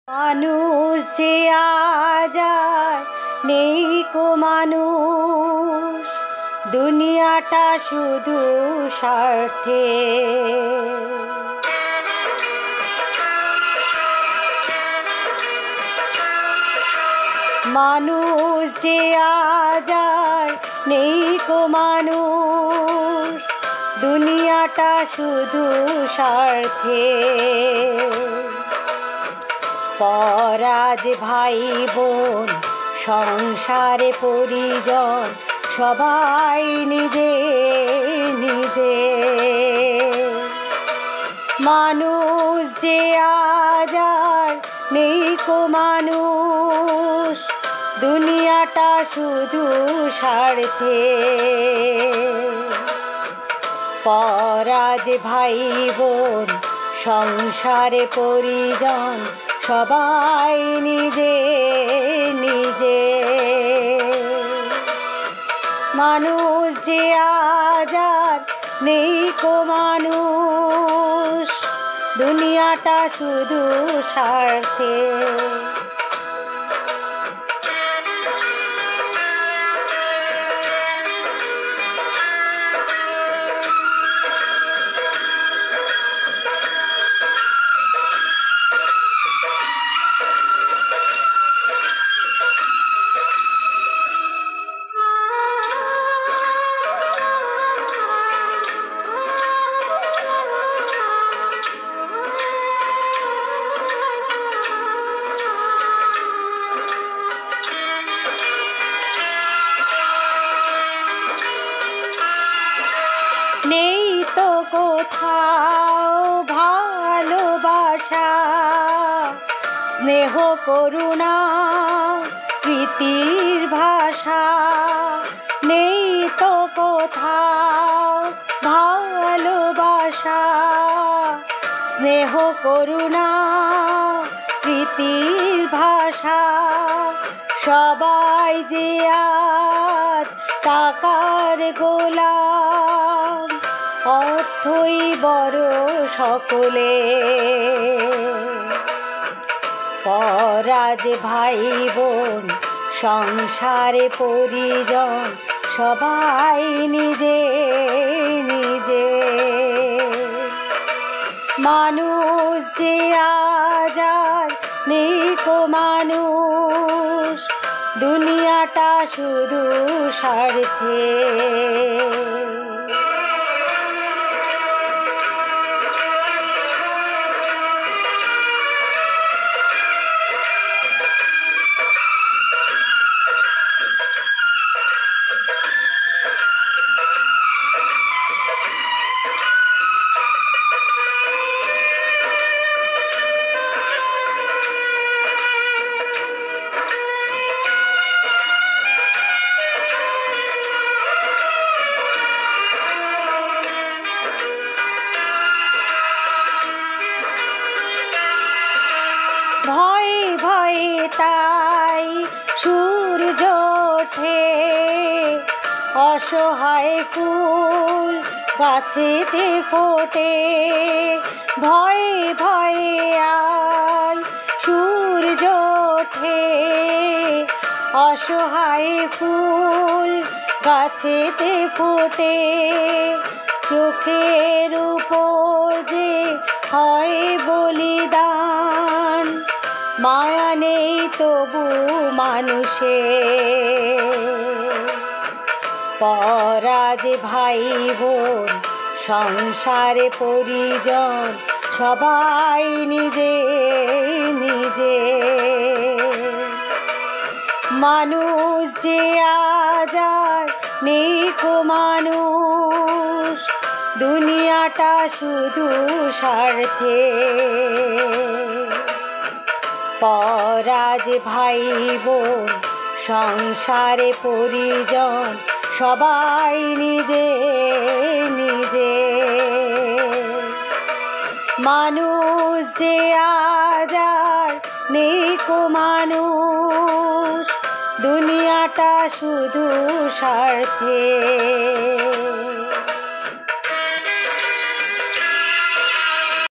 মানুষ যে আজ আর নেই কো মানুষ, দুনিয়াটা শুধু স্বার্থে। মানুষ যে আজ আর নেই কো মানুষ, দুনিয়াটা শুধু স্বার্থে। পরাজ ভাই বোন সংসারে পরিজন সবাই নিজে নিজে। মানুষ যে আজ আর নেই কো মানুষ, দুনিয়াটা শুধু স্বার্থে। পরাজ ভাই বোন সংসারে পরিজন সবাই নিজে নিজে। মানুষ যে আজ আর নেই কো মানুষ, দুনিয়াটা শুধু স্বার্থে। নেই তো কোথাও ভালোবাসা, স্নেহ করুণা প্রীতির ভাষা। নেই তো কোথাও ভালোবাসা, স্নেহ করুণা প্রীতির ভাষা। সবাই যে আজ টাকার গোলাম, অর্থই বড় সকলে। পরাজ ভাই বোন সংসারে পরিজন সবাই নিজে নিজে। মানুষ যে আজ আর নেই কো মানুষ, দুনিয়াটা শুধু স্বার্থে। ভয়ে ভয়ে তাই সূর্য ওঠে, অসহায় ফুল গাছেতে ফোটে। ভয়ে ভয়ে আয় সূর্য ওঠে, অসহায় ফুল গাছেতে ফোটে। চোখের উপর যে হয় বলিদান, মায়া নেই তবু মানুষে। পরাজ ভাই বোন সংসারে পরিজন সবাই নিজে নিজে। মানুষ যে আজ আর নেই কো মানুষ, দুনিয়াটা শুধু স্বার্থে। পরাজ ভাই বোন সংসারে পরিজন সবাই নিজে নিজে। মানুষ যে আজ আর নেই কো মানুষ, দুনিয়াটা শুধু স্বার্থে।